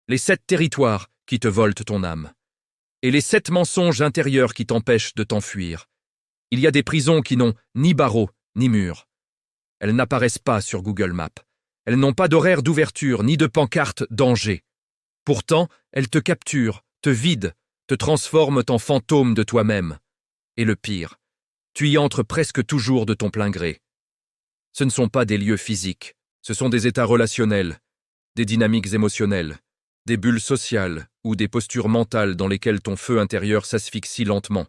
les 7 territoires qui te volent ton âme, et les 7 mensonges intérieurs qui t'empêchent de t'enfuir. Il y a des prisons qui n'ont ni barreaux ni murs. Elles n'apparaissent pas sur Google Maps. Elles n'ont pas d'horaire d'ouverture ni de pancarte danger. Pourtant, elles te capturent, te vident, te transforment en fantôme de toi-même. Et le pire, tu y entres presque toujours de ton plein gré. Ce ne sont pas des lieux physiques, ce sont des états relationnels, des dynamiques émotionnelles, des bulles sociales ou des postures mentales dans lesquelles ton feu intérieur s'asphyxie lentement.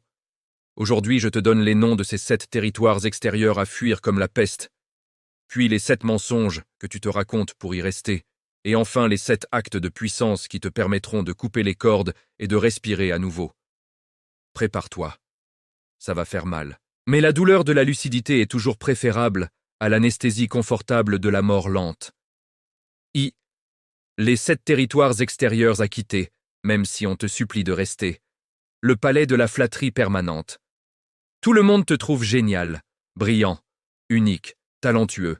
Aujourd'hui, je te donne les noms de ces 7 territoires extérieurs à fuir comme la peste, puis les 7 mensonges que tu te racontes pour y rester, et enfin les 7 actes de puissance qui te permettront de couper les cordes et de respirer à nouveau. Prépare-toi. Ça va faire mal. Mais la douleur de la lucidité est toujours préférable à l'anesthésie confortable de la mort lente. Les 7 territoires extérieurs à quitter, même si on te supplie de rester. Le palais de la flatterie permanente. Tout le monde te trouve génial, brillant, unique, talentueux.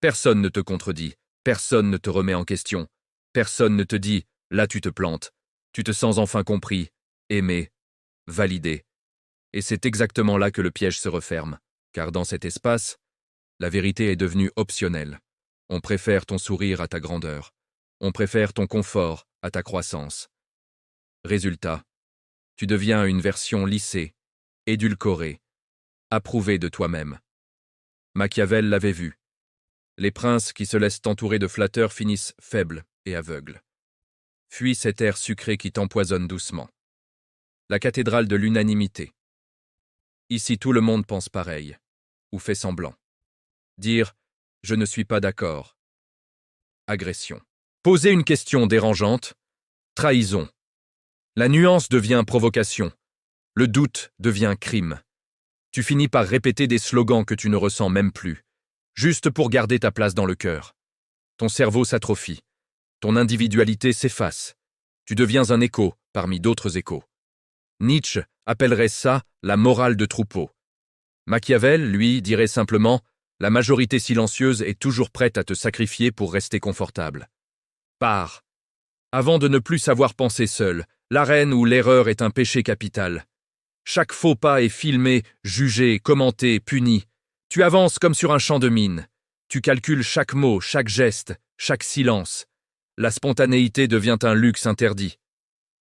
Personne ne te contredit, personne ne te remet en question, personne ne te dit « là tu te plantes ». Tu te sens enfin compris, aimé, validé. Et c'est exactement là que le piège se referme, car dans cet espace, la vérité est devenue optionnelle. On préfère ton sourire à ta grandeur. On préfère ton confort à ta croissance. Résultat, tu deviens une version lissée, édulcorée, approuvée de toi-même. Machiavel l'avait vu. Les princes qui se laissent entourer de flatteurs finissent faibles et aveugles. Fuis cet air sucré qui t'empoisonne doucement. La cathédrale de l'unanimité. Ici tout le monde pense pareil, ou fait semblant. Dire « je ne suis pas d'accord ». Agression. Poser une question dérangeante. Trahison. La nuance devient provocation. Le doute devient crime. Tu finis par répéter des slogans que tu ne ressens même plus, juste pour garder ta place dans le cœur. Ton cerveau s'atrophie. Ton individualité s'efface. Tu deviens un écho parmi d'autres échos. Nietzsche appellerait ça la morale de troupeau. Machiavel, lui, dirait simplement « la majorité silencieuse est toujours prête à te sacrifier pour rester confortable ». Pars. Avant de ne plus savoir penser seul, l'arène où l'erreur est un péché capital. Chaque faux pas est filmé, jugé, commenté, puni. Tu avances comme sur un champ de mine. Tu calcules chaque mot, chaque geste, chaque silence. La spontanéité devient un luxe interdit.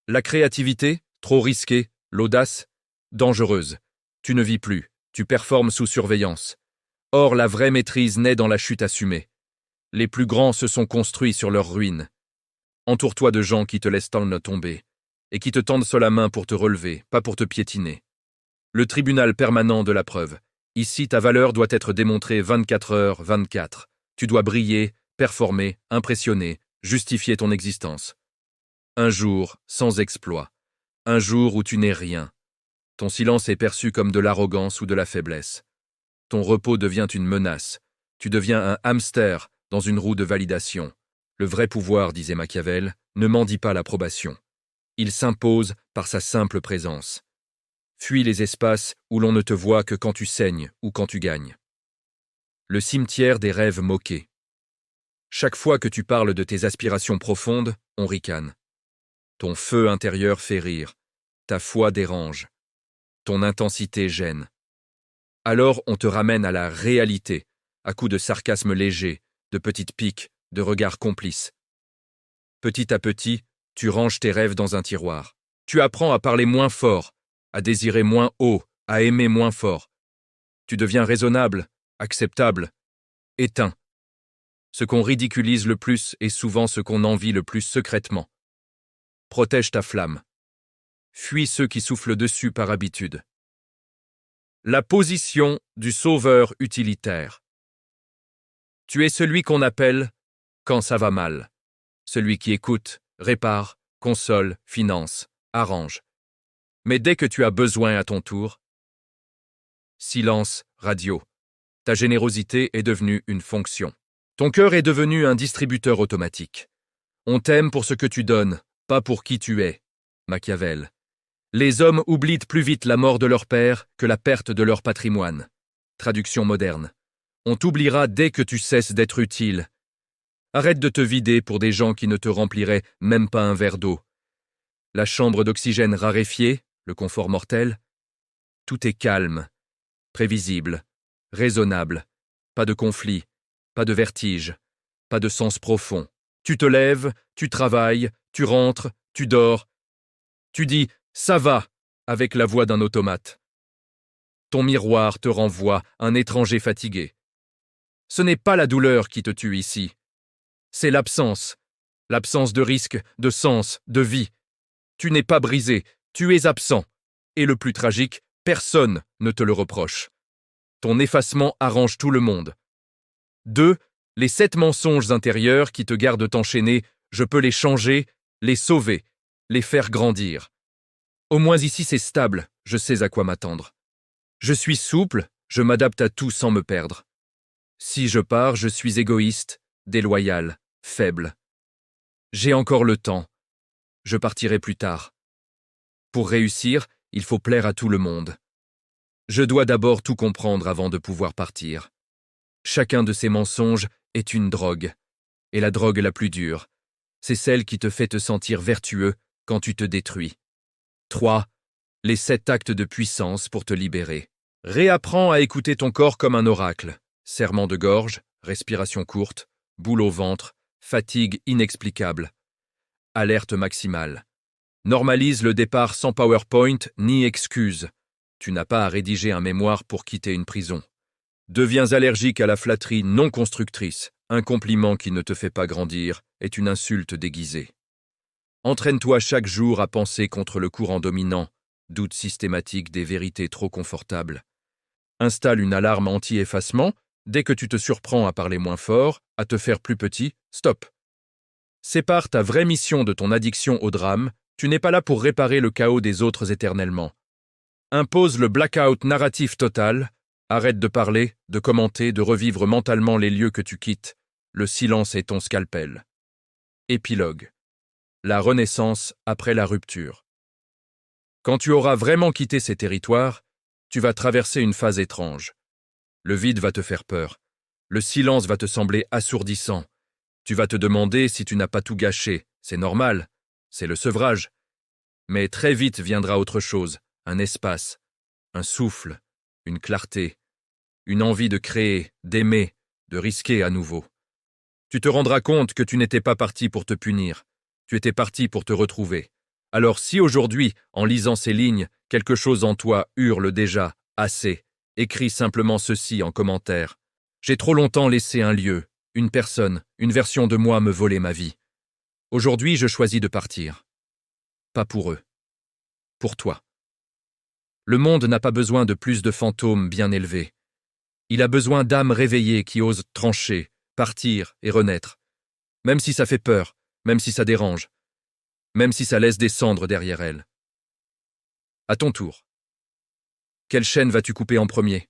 La créativité, trop risquée, l'audace, dangereuse. Tu ne vis plus, tu performes sous surveillance. Or, la vraie maîtrise naît dans la chute assumée. Les plus grands se sont construits sur leur ruine. Entoure-toi de gens qui te laissent tomber et qui te tendent seul la main pour te relever, pas pour te piétiner. Le tribunal permanent de la preuve. Ici, ta valeur doit être démontrée 24h/24. Tu dois briller, performer, impressionner, justifier ton existence. Un jour sans exploit. Un jour où tu n'es rien. Ton silence est perçu comme de l'arrogance ou de la faiblesse. Ton repos devient une menace. Tu deviens un hamster dans une roue de validation. Le vrai pouvoir, disait Machiavel, ne mendie pas l'approbation. Il s'impose par sa simple présence. Fuis les espaces où l'on ne te voit que quand tu saignes ou quand tu gagnes. Le cimetière des rêves moqués. Chaque fois que tu parles de tes aspirations profondes, on ricane. Ton feu intérieur fait rire. Ta foi dérange. Ton intensité gêne. Alors on te ramène à la réalité, à coups de sarcasme léger, de petites piques, de regards complices. Petit à petit, tu ranges tes rêves dans un tiroir. Tu apprends à parler moins fort, à désirer moins haut, à aimer moins fort. Tu deviens raisonnable, acceptable, éteint. Ce qu'on ridiculise le plus est souvent ce qu'on envie le plus secrètement. Protège ta flamme. Fuis ceux qui soufflent dessus par habitude. La position du sauveur utilitaire. Tu es celui qu'on appelle quand ça va mal. Celui qui écoute, répare, console, finance, arrange. Mais dès que tu as besoin à ton tour, silence, radio. Ta générosité est devenue une fonction. Ton cœur est devenu un distributeur automatique. On t'aime pour ce que tu donnes, pas pour qui tu es. Machiavel. Les hommes oublient plus vite la mort de leur père que la perte de leur patrimoine. Traduction moderne. On t'oubliera dès que tu cesses d'être utile. Arrête de te vider pour des gens qui ne te rempliraient même pas un verre d'eau. La chambre d'oxygène raréfiée, le confort mortel, tout est calme, prévisible, raisonnable, pas de conflit, pas de vertige, pas de sens profond. Tu te lèves, tu travailles, tu rentres, tu dors. Tu dis « ça va » avec la voix d'un automate. Ton miroir te renvoie un étranger fatigué. Ce n'est pas la douleur qui te tue ici. C'est l'absence de risque, de sens, de vie. Tu n'es pas brisé, tu es absent. Et le plus tragique, personne ne te le reproche. Ton effacement arrange tout le monde. 2. Les 7 mensonges intérieurs qui te gardent enchaîné, je peux les changer, les sauver, les faire grandir. Au moins ici c'est stable, je sais à quoi m'attendre. Je suis souple, je m'adapte à tout sans me perdre. Si je pars, je suis égoïste, déloyal, faible. J'ai encore le temps. Je partirai plus tard. Pour réussir, il faut plaire à tout le monde. Je dois d'abord tout comprendre avant de pouvoir partir. Chacun de ces mensonges est une drogue. Et la drogue la plus dure, c'est celle qui te fait te sentir vertueux quand tu te détruis. 3. Les 7 actes de puissance pour te libérer. Réapprends à écouter ton corps comme un oracle. Serrement de gorge, respiration courte, boule au ventre, fatigue inexplicable. Alerte maximale. Normalise le départ sans PowerPoint ni excuse. Tu n'as pas à rédiger un mémoire pour quitter une prison. Deviens allergique à la flatterie non constructrice. Un compliment qui ne te fait pas grandir est une insulte déguisée. Entraîne-toi chaque jour à penser contre le courant dominant, doute systématique des vérités trop confortables. Installe une alarme anti-effacement. Dès que tu te surprends à parler moins fort, à te faire plus petit, stop. Sépare ta vraie mission de ton addiction au drame, tu n'es pas là pour réparer le chaos des autres éternellement. Impose le blackout narratif total, arrête de parler, de commenter, de revivre mentalement les lieux que tu quittes. Le silence est ton scalpel. Épilogue. La renaissance après la rupture. Quand tu auras vraiment quitté ces territoires, tu vas traverser une phase étrange. Le vide va te faire peur. Le silence va te sembler assourdissant. Tu vas te demander si tu n'as pas tout gâché. C'est normal. C'est le sevrage. Mais très vite viendra autre chose. Un espace, un souffle, une clarté, une envie de créer, d'aimer, de risquer à nouveau. Tu te rendras compte que tu n'étais pas parti pour te punir. Tu étais parti pour te retrouver. Alors si aujourd'hui, en lisant ces lignes, quelque chose en toi hurle déjà « assez », écris simplement ceci en commentaire. J'ai trop longtemps laissé un lieu, une personne, une version de moi me voler ma vie. Aujourd'hui, je choisis de partir. Pas pour eux. Pour toi. Le monde n'a pas besoin de plus de fantômes bien élevés. Il a besoin d'âmes réveillées qui osent trancher, partir et renaître. Même si ça fait peur, même si ça dérange, même si ça laisse des cendres derrière elles. À ton tour. Quelle chaîne vas-tu couper en premier ?